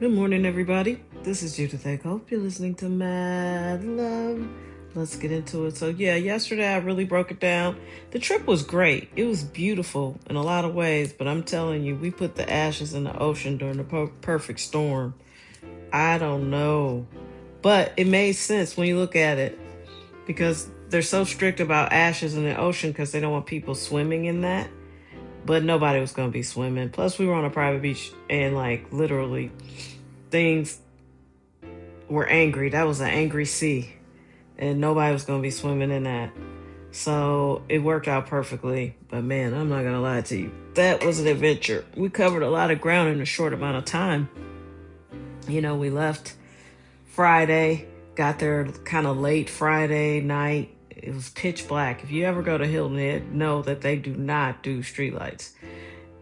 Good morning, everybody. This is Judith. I hope you're listening to Mad Love. Let's get into it. So, yesterday I really broke it down. The trip was great. It was beautiful in a lot of ways, but I'm telling you, we put the ashes in the ocean during the perfect storm. I don't know. But it made sense when you look at it because they're so strict about ashes in the ocean because they don't want people swimming in that. But nobody was going to be swimming. Plus, we were on a private beach and, literally, things were angry. That was an angry sea, and nobody was going to be swimming in that. So it worked out perfectly. But man, I'm not going to lie to you. That was an adventure. We covered a lot of ground in a short amount of time. We left Friday, got there kind of late Friday night. It was pitch black. If you ever go to Hilton Head, know that they do not do streetlights.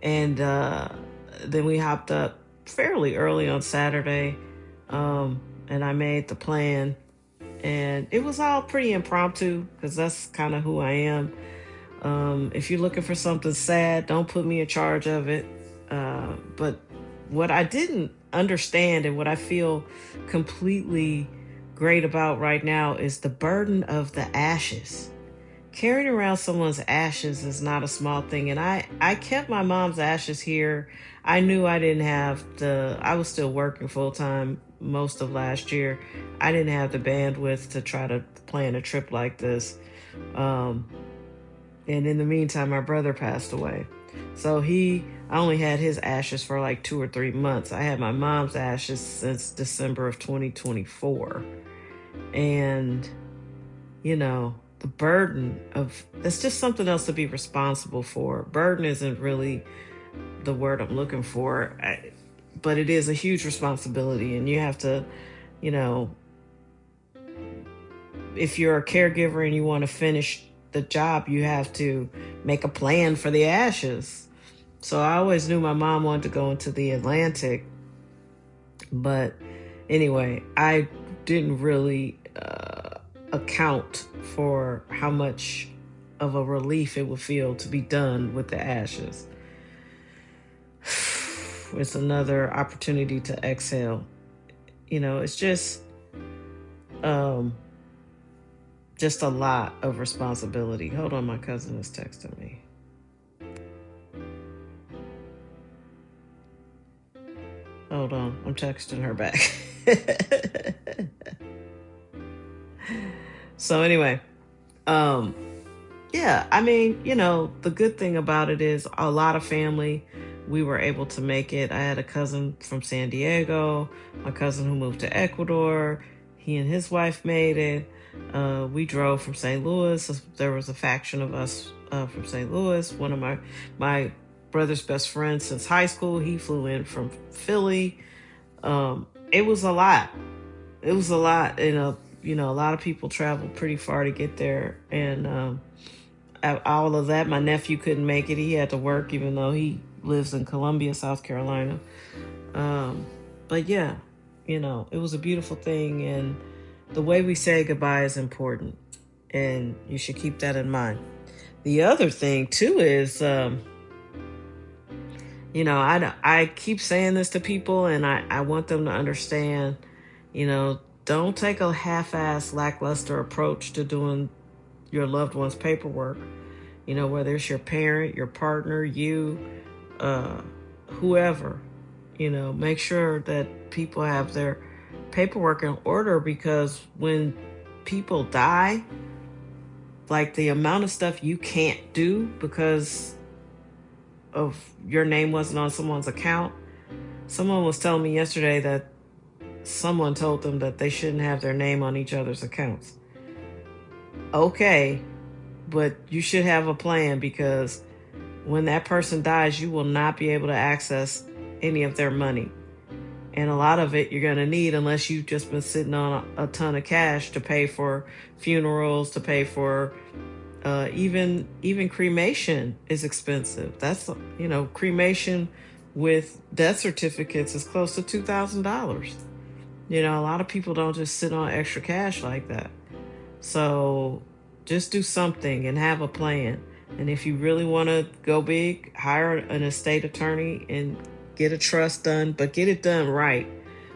And then we hopped up fairly early on Saturday, and I made the plan. And it was all pretty impromptu because that's kind of who I am. If you're looking for something sad, don't put me in charge of it. But what I didn't understand and what I feel completely great about right now is the burden of the ashes. Carrying around someone's ashes is not a small thing. And I kept my mom's ashes here. I knew I didn't have I was still working full time most of last year. I didn't have the bandwidth to try to plan a trip like this. And in the meantime, my brother passed away. So I only had his ashes for like 2 or 3 months. I had my mom's ashes since December of 2024. And, the burden of, that's just something else to be responsible for. Burden isn't really the word I'm looking for, but it is a huge responsibility. And you have to, if you're a caregiver and you want to finish the job, you have to make a plan for the ashes. So I always knew my mom wanted to go into the Atlantic. But anyway, I didn't really account for how much of a relief it would feel to be done with the ashes. It's another opportunity to exhale. It's just a lot of responsibility. Hold on, my cousin is texting me. Hold on, I'm texting her back. So anyway, the good thing about it is a lot of family, we were able to make it. I had a cousin from San Diego, my cousin who moved to Ecuador. He and his wife made it. We drove from St. Louis. There was a faction of us from St. Louis. One of my brother's best friends since high school, he flew in from Philly. It was a lot. A lot of people traveled pretty far to get there. And all of that, my nephew couldn't make it. He had to work even though he lives in Columbia, South Carolina. But yeah, it was a beautiful thing. And the way we say goodbye is important. And you should keep that in mind. The other thing, too, is, I keep saying this to people, and I want them to understand, don't take a half-assed, lackluster approach to doing your loved one's paperwork. Whether it's your parent, your partner, you, whoever, make sure that people have their paperwork in order, because when people die, like the amount of stuff you can't do because of your name wasn't on someone's account. Someone was telling me yesterday that someone told them that they shouldn't have their name on each other's accounts. Okay, but you should have a plan, because when that person dies, you will not be able to access any of their money. And a lot of it you're going to need, unless you've just been sitting on a ton of cash to pay for funerals, to pay for even cremation is expensive. That's, cremation with death certificates is close to $2,000. A lot of people don't just sit on extra cash like that. So just do something and have a plan. And if you really want to go big, hire an estate attorney and get a trust done, but get it done right.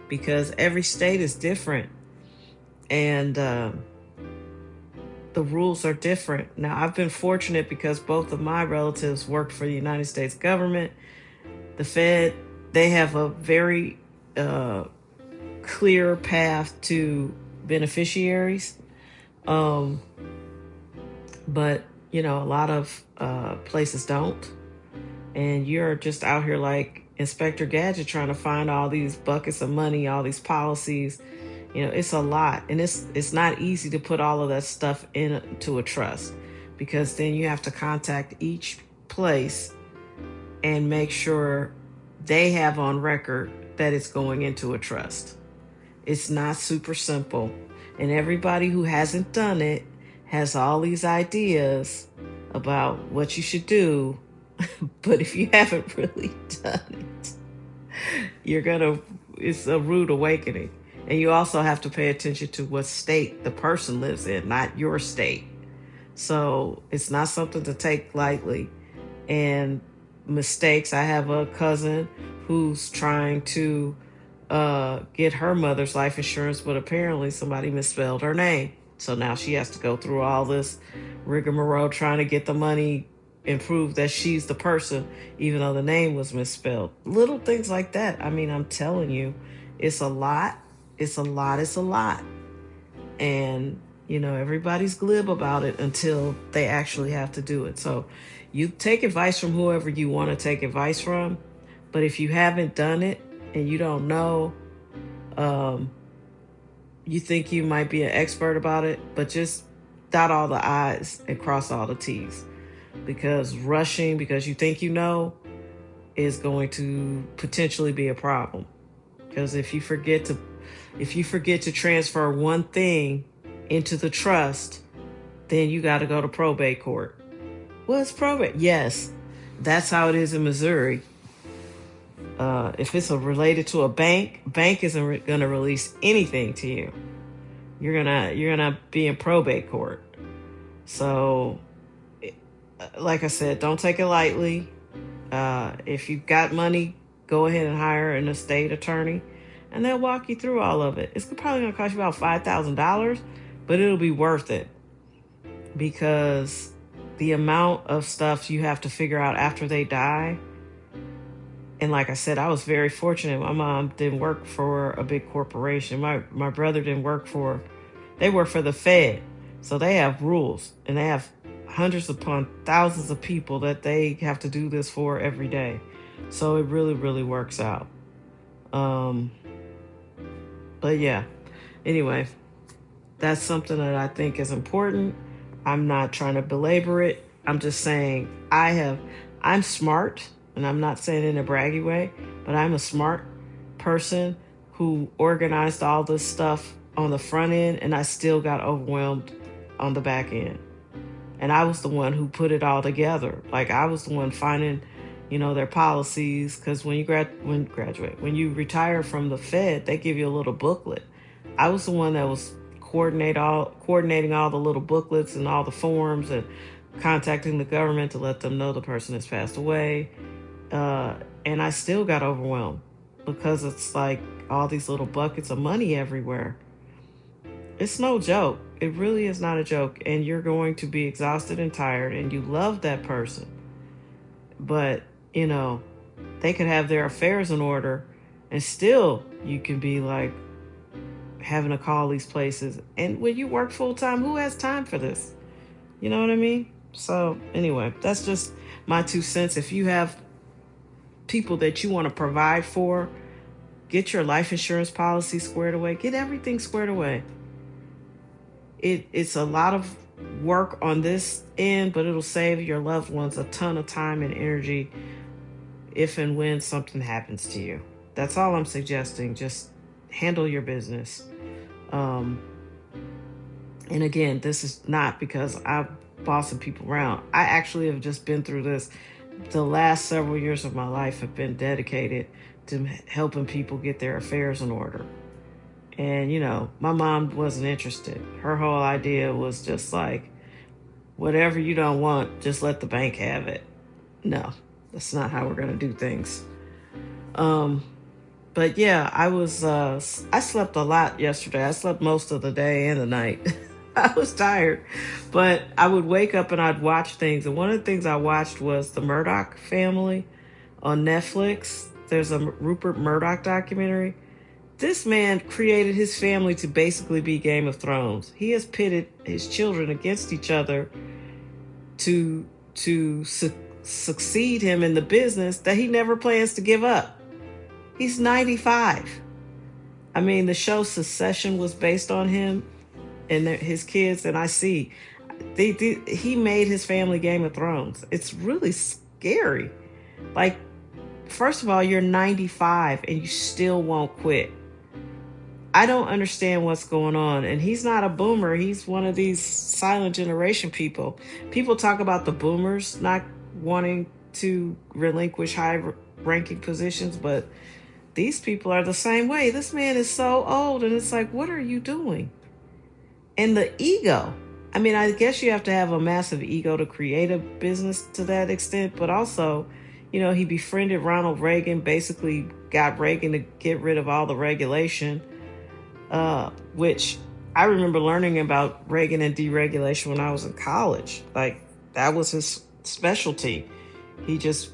because every state is different, and the rules are different. Now, I've been fortunate because both of my relatives worked for the United States government. The Fed, they have a very clear path to beneficiaries. Um, but, a lot of places don't. And you're just out here like Inspector Gadget trying to find all these buckets of money, all these policies. It's a lot, and it's not easy to put all of that stuff into a trust, because then you have to contact each place and make sure they have on record that it's going into a trust. It's not super simple, and everybody who hasn't done it has all these ideas about what you should do. But if you haven't really done it, it's a rude awakening. And you also have to pay attention to what state the person lives in, not your state. So it's not something to take lightly. And mistakes, I have a cousin who's trying to get her mother's life insurance, but apparently somebody misspelled her name. So now she has to go through all this rigmarole trying to get the money and prove that she's the person, even though the name was misspelled. Little things like that. I mean, I'm telling you, it's a lot. It's a lot. It's a lot. And, everybody's glib about it until they actually have to do it. So you take advice from whoever you want to take advice from. But if you haven't done it and you don't know, you think you might be an expert about it, but just dot all the I's and cross all the T's. Because rushing because you think you know is going to potentially be a problem. Because if you forget to transfer one thing into the trust, then you got to go to probate court. What's probate? Yes, that's how it is in Missouri. If it's related to a bank isn't going to release anything to you. You're gonna be in probate court. So, like I said, don't take it lightly. If you've got money, go ahead and hire an estate attorney, and they'll walk you through all of it. It's probably going to cost you about $5,000, but it'll be worth it, because the amount of stuff you have to figure out after they die. And like I said, I was very fortunate. My mom didn't work for a big corporation. My brother didn't they work for the Fed. So they have rules, and they have hundreds upon thousands of people that they have to do this for every day. So it really, really works out. But yeah, anyway, that's something that I think is important. I'm not trying to belabor it. I'm just saying I'm smart, and I'm not saying it in a braggy way, but I'm a smart person who organized all this stuff on the front end, and I still got overwhelmed on the back end. And I was the one who put it all together. Like, I was the one finding, their policies. Because when you retire from the Fed, they give you a little booklet. I was the one that was coordinating all the little booklets and all the forms, and contacting the government to let them know the person has passed away. And I still got overwhelmed, because it's like all these little buckets of money everywhere. It's no joke. It really is not a joke. And you're going to be exhausted and tired, and you love that person. But, they could have their affairs in order, and still you can be like having to call these places. And when you work full time, who has time for this? You know what I mean? So anyway, that's just my 2 cents. If you have people that you want to provide for, get your life insurance policy squared away. Get everything squared away. It's a lot of work on this end, but it'll save your loved ones a ton of time and energy if and when something happens to you. That's all I'm suggesting. Just handle your business. And again, this is not because I'm bossing people around. I actually have just been through this. The last several years of my life have been dedicated to helping people get their affairs in order. And, my mom wasn't interested. Her whole idea was just like, whatever you don't want, just let the bank have it. No, that's not how we're going to do things. But yeah, I slept a lot yesterday. I slept most of the day and the night. I was tired, but I would wake up and I'd watch things. And one of the things I watched was the Murdoch family on Netflix. There's a Rupert Murdoch documentary. This man created his family to basically be Game of Thrones. He has pitted his children against each other to succeed him in the business that he never plans to give up. He's 95. I mean, the show Succession was based on him and his kids, and I see he made his family Game of Thrones. It's really scary. Like, first of all, you're 95 and you still won't quit. I don't understand what's going on. And he's not a boomer. He's one of these silent generation people. People talk about the boomers not wanting to relinquish high ranking positions, but these people are the same way. This man is so old, and it's like, what are you doing? And the ego. I mean, I guess you have to have a massive ego to create a business to that extent, but also, he befriended Ronald Reagan, basically got Reagan to get rid of all the regulation, which I remember learning about Reagan and deregulation when I was in college. Like, that was his specialty. He just,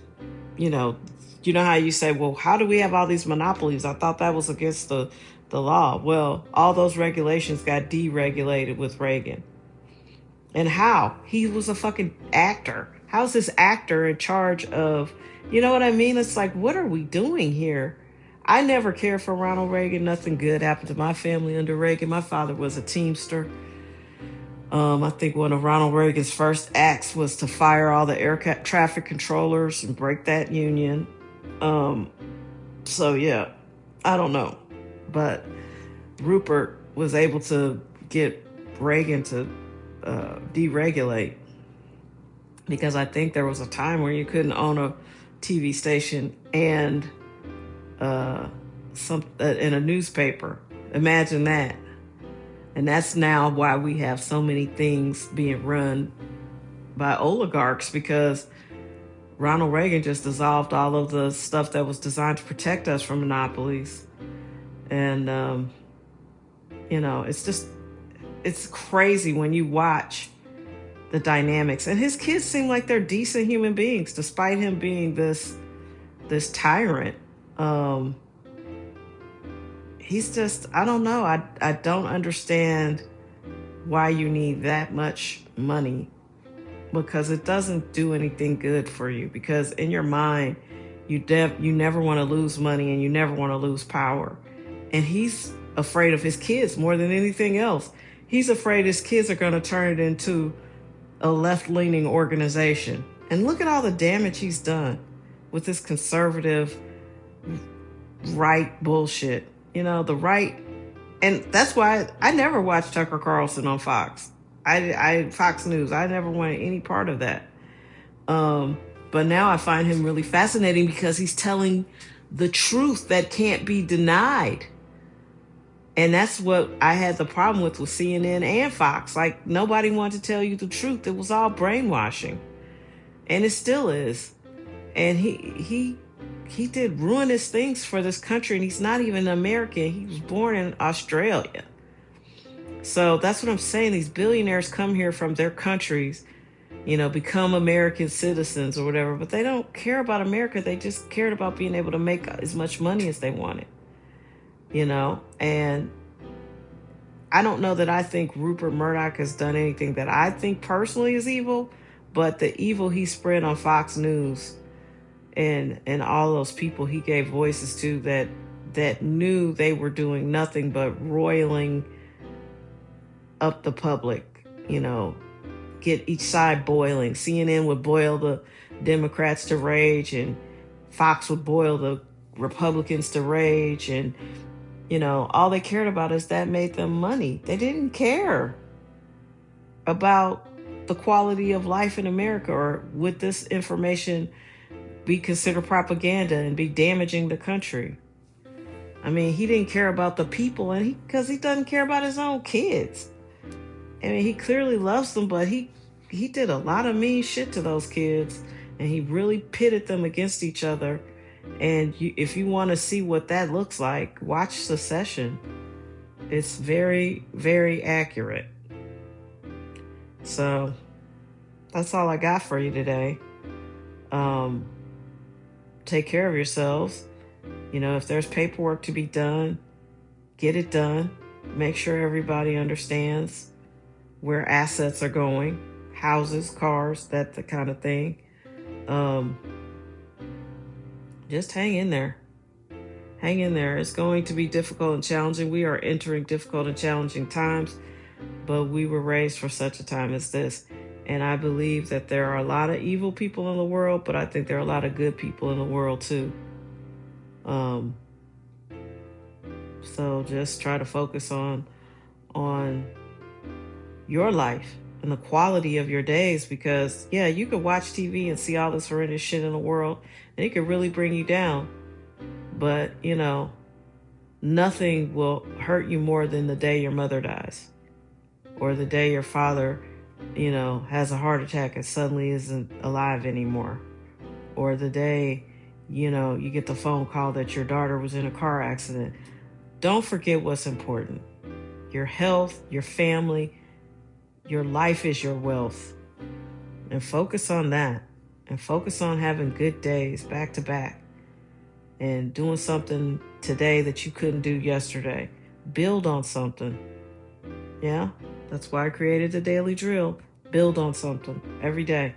you know how you say, well, how do we have all these monopolies? I thought that was against the law. Well, all those regulations got deregulated with Reagan. And how? He was a fucking actor. How's this actor in charge of, you know what I mean? It's like, what are we doing here? I never cared for Ronald Reagan. Nothing good happened to my family under Reagan. My father was a Teamster. I think one of Ronald Reagan's first acts was to fire all the air traffic controllers and break that union. So yeah, I don't know. But Rupert was able to get Reagan to deregulate, because I think there was a time where you couldn't own a TV station and in a newspaper. Imagine that. And that's now why we have so many things being run by oligarchs, because Ronald Reagan just dissolved all of the stuff that was designed to protect us from monopolies. And, it's crazy when you watch the dynamics. And his kids seem like they're decent human beings, despite him being this tyrant. He's just, I don't know. I don't understand why you need that much money, because it doesn't do anything good for you. Because in your mind, you never want to lose money and you never want to lose power. And he's afraid of his kids more than anything else. He's afraid his kids are going to turn it into a left-leaning organization. And look at all the damage he's done with this conservative right bullshit. The right. And that's why I never watched Tucker Carlson on Fox. Fox News. I never wanted any part of that. But now I find him really fascinating, because he's telling the truth that can't be denied. And that's what I had the problem with CNN and Fox. Like, nobody wanted to tell you the truth. It was all brainwashing. And it still is. And he did ruinous things for this country, and he's not even American. He was born in Australia. So that's what I'm saying. These billionaires come here from their countries, become American citizens or whatever, but they don't care about America. They just cared about being able to make as much money as they wanted, and I don't know that I think Rupert Murdoch has done anything that I think personally is evil, but the evil he spread on Fox News and all those people he gave voices to that knew they were doing nothing but roiling up the public, get each side boiling. CNN would boil the Democrats to rage, and Fox would boil the Republicans to rage, and all they cared about is that made them money. They didn't care about the quality of life in America, or would this information be considered propaganda and be damaging the country. I mean, he didn't care about the people, and because he doesn't care about his own kids. I mean, he clearly loves them, but he did a lot of mean shit to those kids, and he really pitted them against each other. And if you want to see what that looks like, watch Succession. It's very, very accurate. So that's all I got for you today. Take care of yourselves. If there's paperwork to be done, get it done. Make sure everybody understands where assets are going, houses, cars, that the kind of thing. Just hang in there. Hang in there. It's going to be difficult and challenging. We are entering difficult and challenging times, but we were raised for such a time as this. And I believe that there are a lot of evil people in the world, but I think there are a lot of good people in the world too. So just try to focus on your life and the quality of your days, because you could watch TV and see all this horrendous shit in the world and it could really bring you down. But, nothing will hurt you more than the day your mother dies, or the day your father, has a heart attack and suddenly isn't alive anymore, or the day, you get the phone call that your daughter was in a car accident. Don't forget what's important. Your health, your family, your life is your wealth. And focus on that. And focus on having good days back to back. And doing something today that you couldn't do yesterday. Build on something. Yeah, that's why I created the Daily Drill. Build on something every day.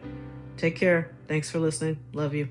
Take care. Thanks for listening. Love you.